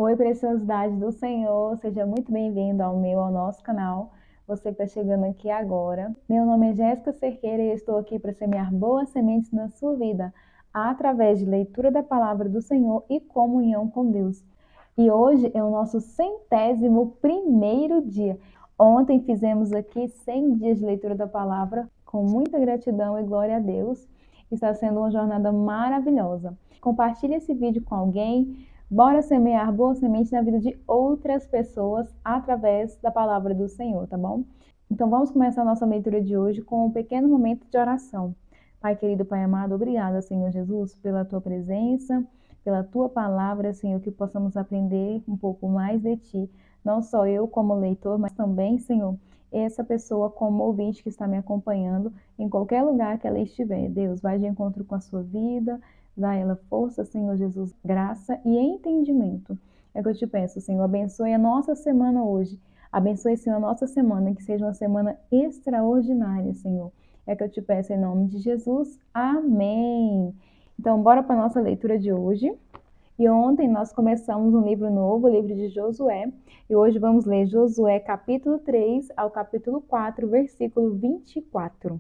Oi, preciosidade do Senhor, seja muito bem-vindo ao nosso canal. Você que está chegando aqui agora. Meu nome é Jéssica Cerqueira e eu estou aqui para semear boas sementes na sua vida, através de leitura da palavra do Senhor e comunhão com Deus. E hoje é o nosso 101º dia. Ontem fizemos aqui 100 dias de leitura da palavra, com muita gratidão e glória a Deus. Está sendo uma jornada maravilhosa. Compartilhe esse vídeo com alguém. Bora semear boas sementes na vida de outras pessoas através da palavra do Senhor, tá bom? Então vamos começar a nossa leitura de hoje com um pequeno momento de oração. Pai querido, Pai amado, obrigada, Senhor Jesus, pela tua presença, pela tua palavra, Senhor, que possamos aprender um pouco mais de ti. Não só eu como leitor, mas também, Senhor, essa pessoa como ouvinte que está me acompanhando em qualquer lugar que ela estiver. Deus, vai de encontro com a sua vida. Dá a ela força, Senhor Jesus, graça e entendimento. É que eu te peço, Senhor, abençoe a nossa semana hoje. Abençoe, Senhor, a nossa semana, que seja uma semana extraordinária, Senhor. É que eu te peço em nome de Jesus. Amém. Então, bora para a nossa leitura de hoje. E ontem nós começamos um livro novo, o livro de Josué. E hoje vamos ler Josué capítulo 3 ao capítulo 4, versículo 24.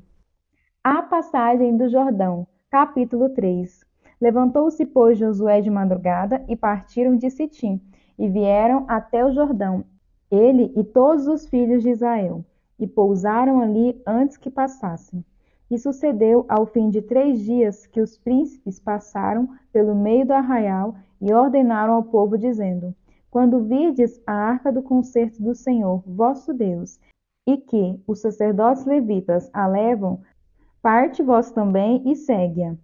A passagem do Jordão, capítulo 3. Levantou-se, pois, Josué de madrugada e partiram de Sitim, e vieram até o Jordão, ele e todos os filhos de Israel, e pousaram ali antes que passassem. E sucedeu ao fim de 3 dias que os príncipes passaram pelo meio do arraial e ordenaram ao povo, dizendo: Quando virdes a arca do concerto do Senhor, vosso Deus, e que os sacerdotes levitas a levam, parte vós também e segue-a.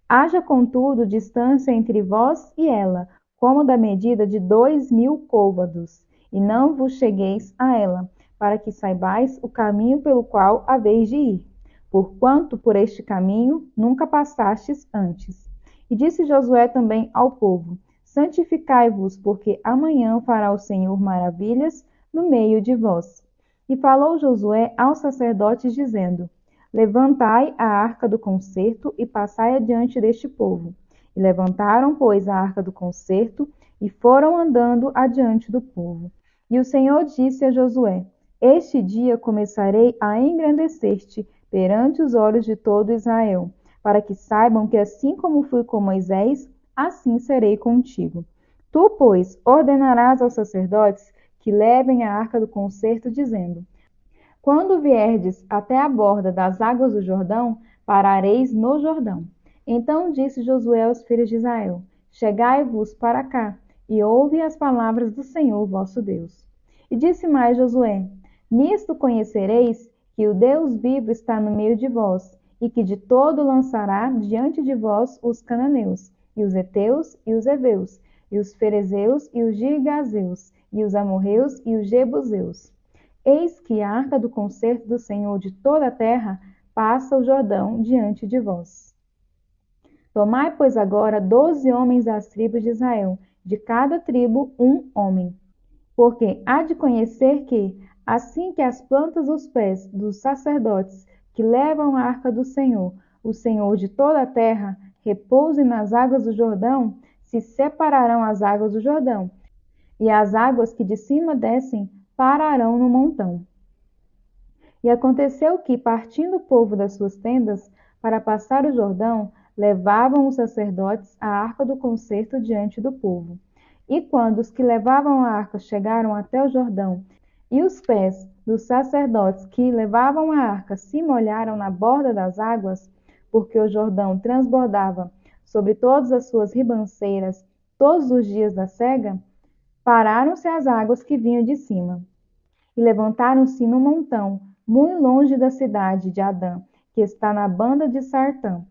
Haja, contudo, distância entre vós e ela, como da medida de 2000 côvados, e não vos chegueis a ela, para que saibais o caminho pelo qual haveis de ir, porquanto por este caminho nunca passastes antes. E disse Josué também ao povo: Santificai-vos, porque amanhã fará o Senhor maravilhas no meio de vós. E falou Josué aos sacerdotes, dizendo: Levantai a arca do concerto e passai adiante deste povo. E levantaram, pois, a arca do concerto e foram andando adiante do povo. E o Senhor disse a Josué: Este dia começarei a engrandecer-te perante os olhos de todo Israel, para que saibam que assim como fui com Moisés, assim serei contigo. Tu, pois, ordenarás aos sacerdotes que levem a arca do concerto, dizendo: Quando vierdes até a borda das águas do Jordão, parareis no Jordão. Então disse Josué aos filhos de Israel: Chegai-vos para cá, e ouve as palavras do Senhor vosso Deus. E disse mais Josué: Nisto conhecereis que o Deus vivo está no meio de vós, e que de todo lançará diante de vós os cananeus, e os heteus, e os heveus, e os ferezeus, e os girgazeus, e os amorreus, e os jebuseus. Eis que a arca do concerto do Senhor de toda a terra passa o Jordão diante de vós. Tomai, pois, agora 12 homens das tribos de Israel, de cada tribo um homem. Porque há de conhecer que, assim que as plantas dos pés dos sacerdotes que levam a arca do Senhor, o Senhor de toda a terra, repousem nas águas do Jordão, se separarão as águas do Jordão, e as águas que de cima descem pararão no montão. E aconteceu que, partindo o povo das suas tendas para passar o Jordão, levavam os sacerdotes a arca do concerto diante do povo. E quando os que levavam a arca chegaram até o Jordão, e os pés dos sacerdotes que levavam a arca se molharam na borda das águas, porque o Jordão transbordava sobre todas as suas ribanceiras todos os dias da sega, pararam-se as águas que vinham de cima. E levantaram-se no montão, muito longe da cidade de Adã, que está na banda de Sartã.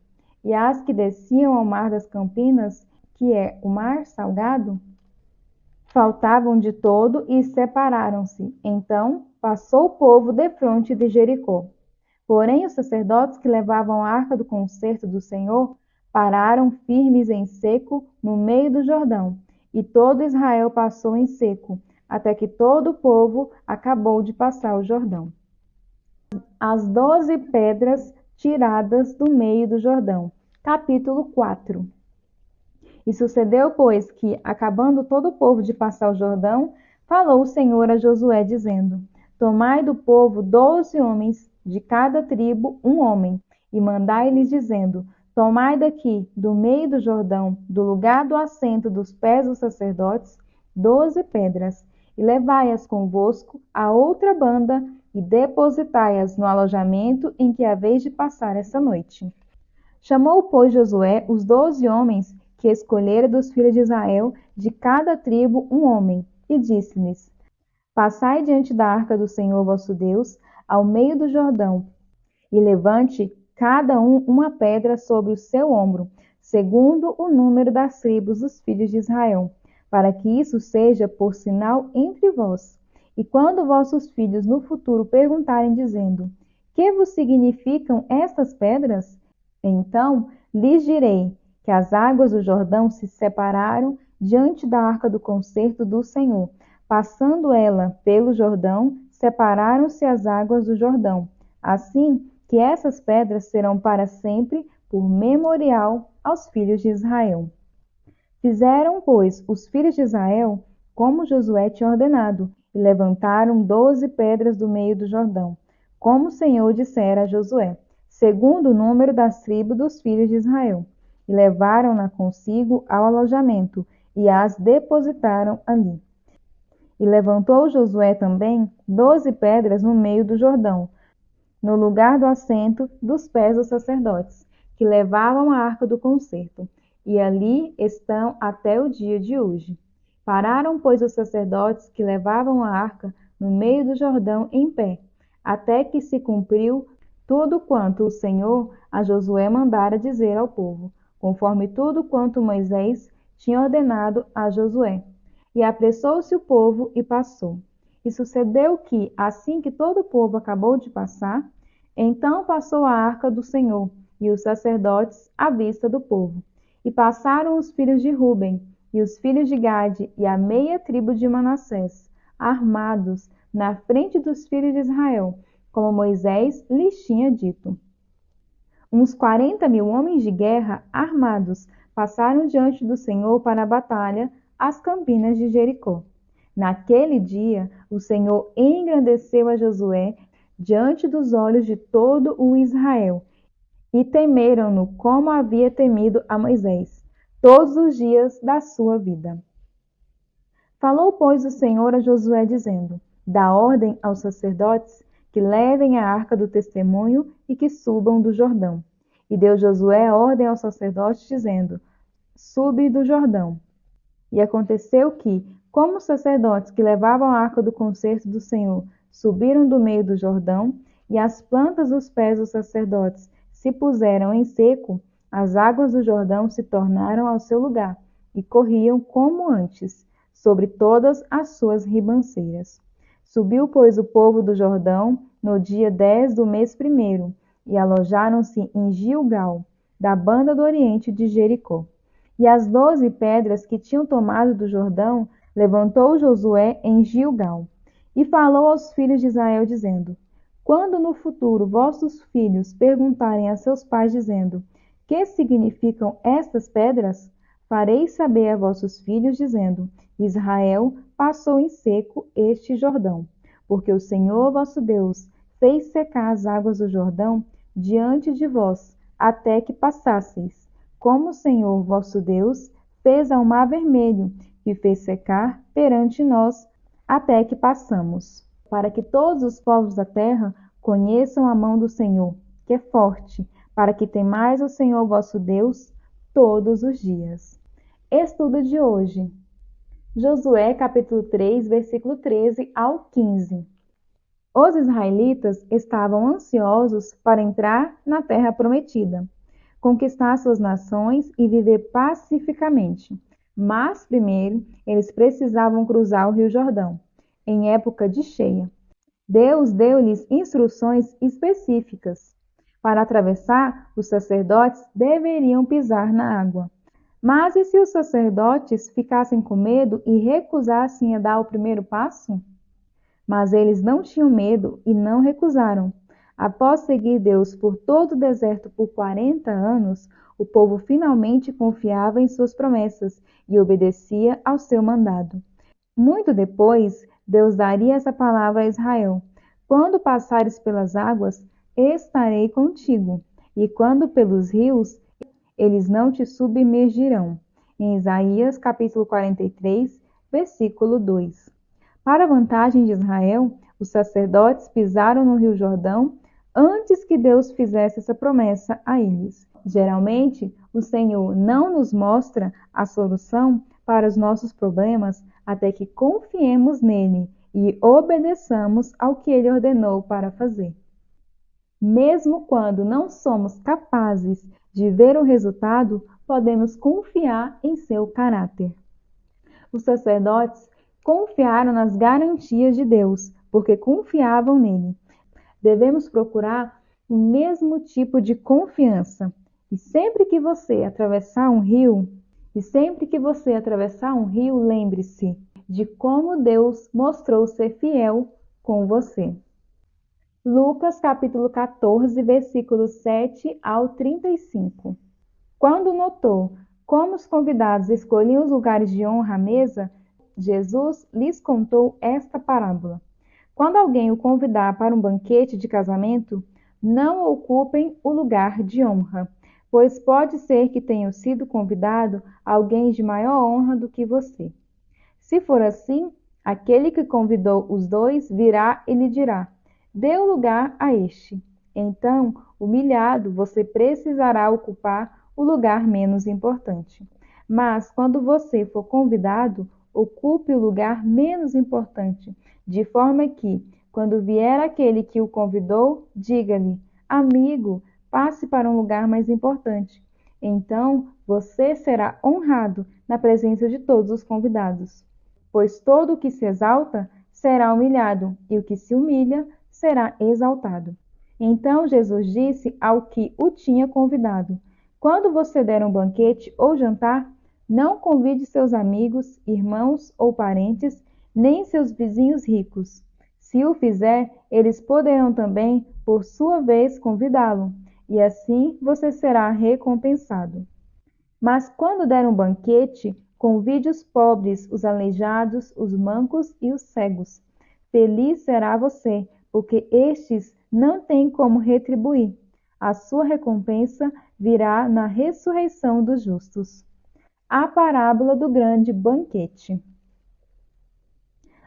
E as que desciam ao mar das Campinas, que é o mar salgado, faltavam de todo e separaram-se. Então passou o povo defronte de Jericó. Porém os sacerdotes que levavam a arca do concerto do Senhor pararam firmes em seco no meio do Jordão, e todo Israel passou em seco, até que todo o povo acabou de passar o Jordão. As 12 pedras tiradas do meio do Jordão. Capítulo 4. E sucedeu, pois, que, acabando todo o povo de passar o Jordão, falou o Senhor a Josué, dizendo: Tomai do povo 12 homens, de cada tribo um homem, e mandai-lhes, dizendo: Tomai daqui, do meio do Jordão, do lugar do assento dos pés dos sacerdotes, 12 pedras, e levai-as convosco à outra banda, e depositai-as no alojamento em que haveis de passar essa noite. Chamou, pois, Josué os 12 homens que escolhera dos filhos de Israel, de cada tribo um homem, e disse-lhes: Passai diante da arca do Senhor vosso Deus, ao meio do Jordão, e levante cada um uma pedra sobre o seu ombro, segundo o número das tribos dos filhos de Israel, para que isso seja por sinal entre vós. E quando vossos filhos no futuro perguntarem, dizendo: Que vos significam estas pedras? Então lhes direi que as águas do Jordão se separaram diante da arca do concerto do Senhor. Passando ela pelo Jordão, separaram-se as águas do Jordão. Assim que essas pedras serão para sempre por memorial aos filhos de Israel. Fizeram, pois, os filhos de Israel como Josué tinha ordenado, e levantaram 12 pedras do meio do Jordão, como o Senhor dissera a Josué, segundo o número das tribos dos filhos de Israel, e levaram-na consigo ao alojamento, e as depositaram ali. E levantou Josué também 12 pedras no meio do Jordão, no lugar do assento dos pés dos sacerdotes, que levavam a arca do concerto, e ali estão até o dia de hoje. Pararam, pois, os sacerdotes que levavam a arca no meio do Jordão em pé, até que se cumpriu tudo quanto o Senhor a Josué mandara dizer ao povo, conforme tudo quanto Moisés tinha ordenado a Josué. E apressou-se o povo e passou. E sucedeu que, assim que todo o povo acabou de passar, então passou a arca do Senhor e os sacerdotes à vista do povo. E passaram os filhos de Ruben e os filhos de Gade e a meia tribo de Manassés, armados, na frente dos filhos de Israel, como Moisés lhes tinha dito. Uns 40.000 homens de guerra armados passaram diante do Senhor para a batalha às campinas de Jericó. Naquele dia, o Senhor engrandeceu a Josué diante dos olhos de todo o Israel, e temeram-no como havia temido a Moisés, todos os dias da sua vida. Falou, pois, o Senhor a Josué, dizendo: Dá ordem aos sacerdotes que levem a arca do testemunho e que subam do Jordão. E deu Josué ordem aos sacerdotes, dizendo: Sube do Jordão. E aconteceu que, como os sacerdotes que levavam a arca do concerto do Senhor subiram do meio do Jordão, e as plantas dos pés dos sacerdotes se puseram em seco, as águas do Jordão se tornaram ao seu lugar, e corriam como antes, sobre todas as suas ribanceiras. Subiu, pois, o povo do Jordão no dia 10 do mês primeiro, e alojaram-se em Gilgal, da banda do oriente de Jericó. E as 12 pedras que tinham tomado do Jordão levantou Josué em Gilgal. E falou aos filhos de Israel, dizendo: Quando no futuro vossos filhos perguntarem a seus pais, dizendo: Que significam estas pedras? Fareis saber a vossos filhos, dizendo: Israel passou em seco este Jordão, porque o Senhor vosso Deus fez secar as águas do Jordão diante de vós, até que passasseis, como o Senhor vosso Deus fez ao mar vermelho, e fez secar perante nós, até que passamos, para que todos os povos da terra conheçam a mão do Senhor, que é forte, para que temais o Senhor vosso Deus todos os dias. Estudo de hoje. Josué, capítulo 3, versículo 13 ao 15. Os israelitas estavam ansiosos para entrar na terra prometida, conquistar suas nações e viver pacificamente. Mas, primeiro, eles precisavam cruzar o Rio Jordão, em época de cheia. Deus deu-lhes instruções específicas. Para atravessar, os sacerdotes deveriam pisar na água. Mas e se os sacerdotes ficassem com medo e recusassem a dar o primeiro passo? Mas eles não tinham medo e não recusaram. Após seguir Deus por todo o deserto por 40 anos, o povo finalmente confiava em suas promessas e obedecia ao seu mandado. Muito depois, Deus daria essa palavra a Israel: quando passares pelas águas, estarei contigo, e quando pelos rios, eles não te submergirão. Em Isaías capítulo 43, versículo 2. Para a vantagem de Israel, os sacerdotes pisaram no Rio Jordão antes que Deus fizesse essa promessa a eles. Geralmente, o Senhor não nos mostra a solução para os nossos problemas até que confiemos nele e obedeçamos ao que ele ordenou para fazer. Mesmo quando não somos capazes de ver o resultado, podemos confiar em seu caráter. Os sacerdotes confiaram nas garantias de Deus, porque confiavam nele. Devemos procurar o mesmo tipo de confiança. E sempre que você atravessar um rio, lembre-se de como Deus mostrou ser fiel com você. Lucas capítulo 14, versículos 7 ao 35. Quando notou como os convidados escolhiam os lugares de honra à mesa, Jesus lhes contou esta parábola. Quando alguém o convidar para um banquete de casamento, não ocupem o lugar de honra, pois pode ser que tenha sido convidado alguém de maior honra do que você. Se for assim, aquele que convidou os dois virá e lhe dirá: dê o lugar a este. Então, humilhado, você precisará ocupar o lugar menos importante. Mas, quando você for convidado, ocupe o lugar menos importante, de forma que, quando vier aquele que o convidou, diga-lhe: amigo, passe para um lugar mais importante. Então, você será honrado na presença de todos os convidados. Pois todo o que se exalta será humilhado, e o que se humilha será exaltado. Então Jesus disse ao que o tinha convidado: quando você der um banquete ou jantar, não convide seus amigos, irmãos ou parentes, nem seus vizinhos ricos. Se o fizer, eles poderão também, por sua vez, convidá-lo, e assim você será recompensado. Mas quando der um banquete, convide os pobres, os aleijados, os mancos e os cegos. Feliz será você, porque estes não têm como retribuir. A sua recompensa virá na ressurreição dos justos. A parábola do grande banquete.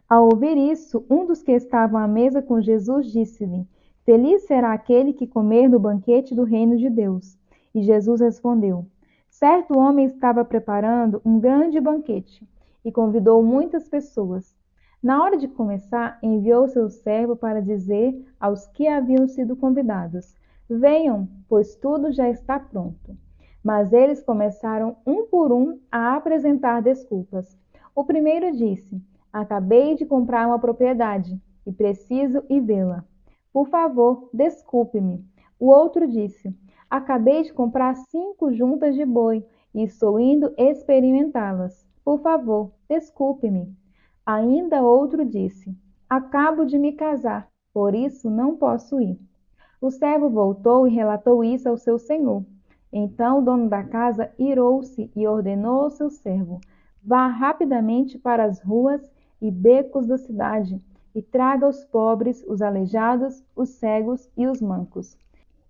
Ao ouvir isso, um dos que estavam à mesa com Jesus disse-lhe: feliz será aquele que comer no banquete do reino de Deus. E Jesus respondeu: certo homem estava preparando um grande banquete e convidou muitas pessoas. Na hora de começar, enviou seu servo para dizer aos que haviam sido convidados: venham, pois tudo já está pronto. Mas eles começaram um por um a apresentar desculpas. O primeiro disse: acabei de comprar uma propriedade e preciso ir vê-la. Por favor, desculpe-me. O outro disse: acabei de comprar 5 juntas de boi e estou indo experimentá-las. Por favor, desculpe-me. Ainda outro disse: acabo de me casar, por isso não posso ir. O servo voltou e relatou isso ao seu senhor. Então o dono da casa irou-se e ordenou ao seu servo: vá rapidamente para as ruas e becos da cidade e traga os pobres, os aleijados, os cegos e os mancos.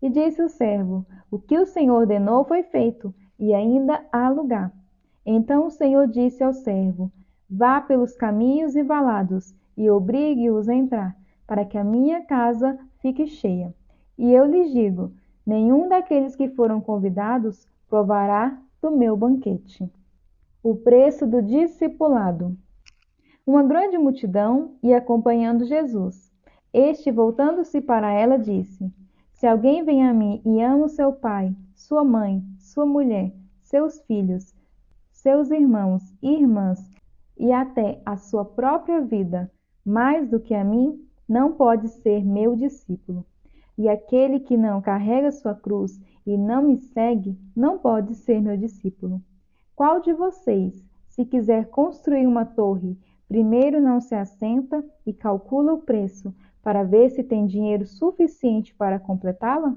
E disse o servo: o que o Senhor ordenou foi feito, e ainda há lugar. Então o Senhor disse ao servo: vá pelos caminhos e valados e obrigue-os a entrar, para que a minha casa fique cheia. E eu lhes digo: nenhum daqueles que foram convidados provará do meu banquete. O preço do discipulado. Uma grande multidão ia acompanhando Jesus. Este, voltando-se para ela, disse: se alguém vem a mim e ama o seu pai, sua mãe, sua mulher, seus filhos, seus irmãos e irmãs, e até a sua própria vida, mais do que a mim, não pode ser meu discípulo. E aquele que não carrega sua cruz e não me segue, não pode ser meu discípulo. Qual de vocês, se quiser construir uma torre, primeiro não se assenta e calcula o preço, para ver se tem dinheiro suficiente para completá-la?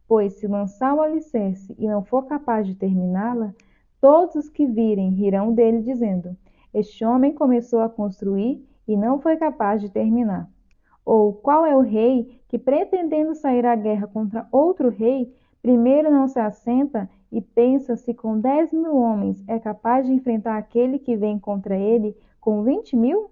Pois se lançar o alicerce e não for capaz de terminá-la, todos os que virem rirão dele, dizendo: Este homem começou a construir e não foi capaz de terminar. Ou qual é o rei que, pretendendo sair à guerra contra outro rei, primeiro não se assenta e pensa se com 10.000 homens é capaz de enfrentar aquele que vem contra ele com 20.000?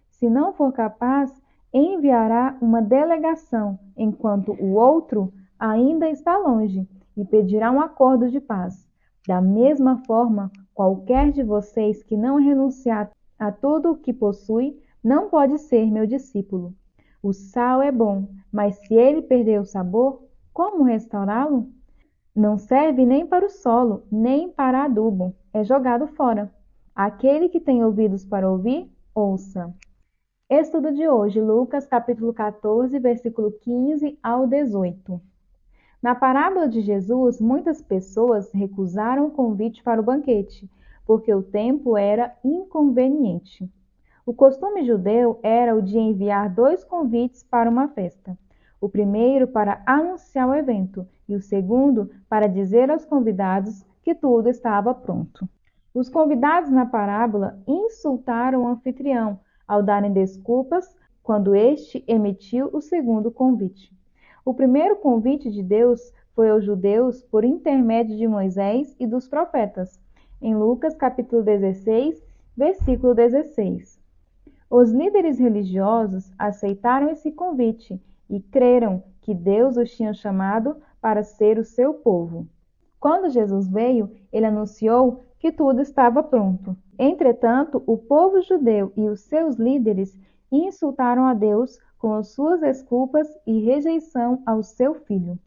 Se não for capaz, enviará uma delegação, enquanto o outro ainda está longe, e pedirá um acordo de paz. Da mesma forma, qualquer de vocês que não renunciar a tudo o que possui, não pode ser meu discípulo. O sal é bom, mas se ele perder o sabor, como restaurá-lo? Não serve nem para o solo, nem para adubo, é jogado fora. Aquele que tem ouvidos para ouvir, ouça. Estudo de hoje, Lucas capítulo 14, versículo 15 ao 18. Na parábola de Jesus, muitas pessoas recusaram o convite para o banquete, porque o tempo era inconveniente. O costume judeu era o de enviar 2 convites para uma festa. O primeiro para anunciar o evento e o segundo para dizer aos convidados que tudo estava pronto. Os convidados na parábola insultaram o anfitrião ao darem desculpas quando este emitiu o segundo convite. O primeiro convite de Deus foi aos judeus por intermédio de Moisés e dos profetas, em Lucas capítulo 16, versículo 16. Os líderes religiosos aceitaram esse convite e creram que Deus os tinha chamado para ser o seu povo. Quando Jesus veio, ele anunciou que tudo estava pronto. Entretanto, o povo judeu e os seus líderes insultaram a Deus com as suas desculpas e rejeição ao seu filho.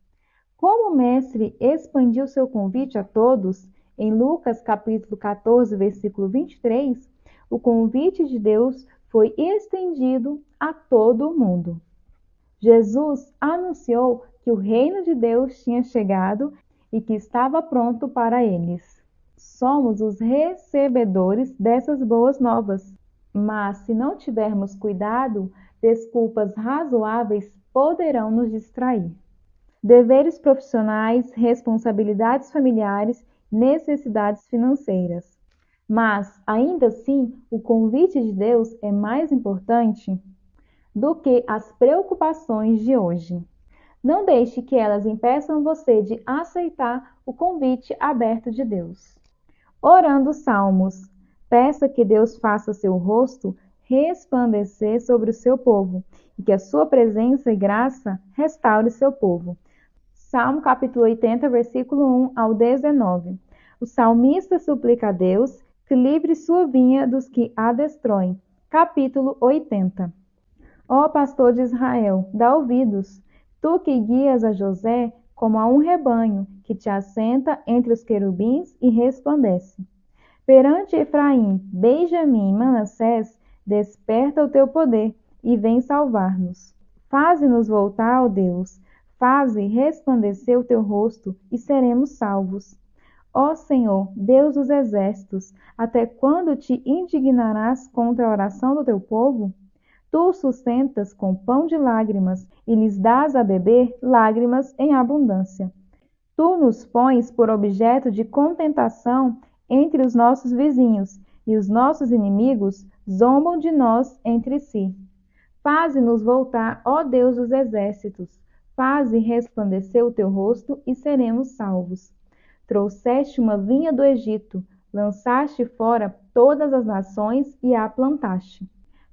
Como o mestre expandiu seu convite a todos, em Lucas capítulo 14, versículo 23, o convite de Deus foi estendido a todo o mundo. Jesus anunciou que o reino de Deus tinha chegado e que estava pronto para eles. Somos os recebedores dessas boas novas, mas se não tivermos cuidado, desculpas razoáveis poderão nos distrair. Deveres profissionais, responsabilidades familiares, necessidades financeiras. Mas, ainda assim, o convite de Deus é mais importante do que as preocupações de hoje. Não deixe que elas impeçam você de aceitar o convite aberto de Deus. Orando salmos. Peça que Deus faça seu rosto resplandecer sobre o seu povo e que a sua presença e graça restaure seu povo. Salmo capítulo 80, versículo 1 ao 19. O salmista suplica a Deus que livre sua vinha dos que a destroem. Capítulo 80. Ó pastor de Israel, dá ouvidos, tu que guias a José como a um rebanho, que te assenta entre os querubins e resplandece. Perante Efraim, Benjamim e Manassés, desperta o teu poder e vem salvar-nos. Faze-nos voltar, ó Deus, faze resplandecer o teu rosto e seremos salvos. Ó Senhor, Deus dos exércitos, até quando te indignarás contra a oração do teu povo? Tu os sustentas com pão de lágrimas e lhes dás a beber lágrimas em abundância. Tu nos pões por objeto de contentação entre os nossos vizinhos, e os nossos inimigos zombam de nós entre si. Faze-nos voltar, ó Deus dos exércitos, faze resplandecer o teu rosto e seremos salvos. Trouxeste uma vinha do Egito, lançaste fora todas as nações e a plantaste.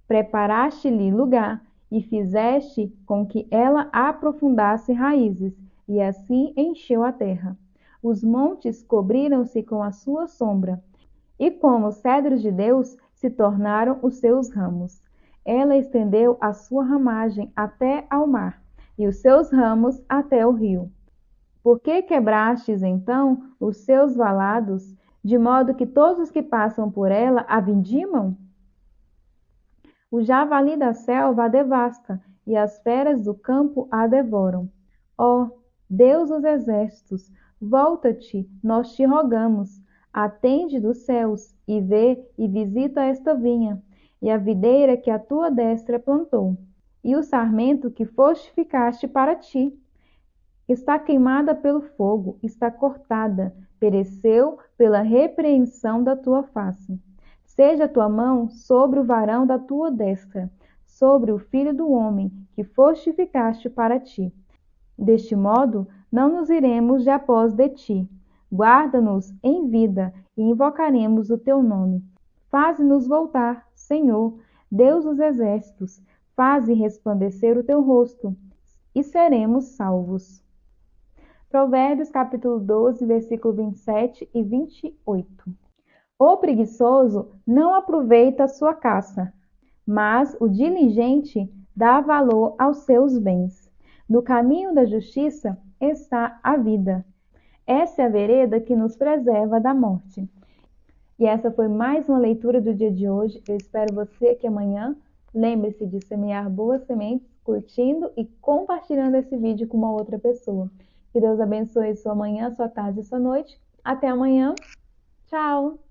Preparaste-lhe lugar e fizeste com que ela aprofundasse raízes, e assim encheu a terra. Os montes cobriram-se com a sua sombra, e como os cedros de Deus se tornaram os seus ramos. Ela estendeu a sua ramagem até ao mar, e os seus ramos até o rio. Por que quebrastes, então, os seus valados, de modo que todos os que passam por ela a vindimam? O javali da selva a devasta, e as feras do campo a devoram. Ó Deus dos exércitos, volta-te, nós te rogamos. Atende dos céus, e vê e visita esta vinha, e a videira que a tua destra plantou. e o sarmento que fortificaste para ti. Está queimada pelo fogo, está cortada, pereceu pela repreensão da tua face. Seja a tua mão sobre o varão da tua destra, sobre o filho do homem que fortificaste para ti. Deste modo, não nos iremos de após de ti. Guarda-nos em vida e invocaremos o teu nome. Faze-nos voltar, Senhor, Deus dos exércitos, faze resplandecer o teu rosto, e seremos salvos. Provérbios capítulo 12, versículo 27 e 28. O preguiçoso não aproveita a sua caça, mas o diligente dá valor aos seus bens. No caminho da justiça está a vida. Essa é a vereda que nos preserva da morte. E essa foi mais uma leitura do dia de hoje. Eu espero você aqui amanhã. Lembre-se de semear boas sementes, curtindo e compartilhando esse vídeo com uma outra pessoa. Que Deus abençoe sua manhã, sua tarde e sua noite. Até amanhã. Tchau!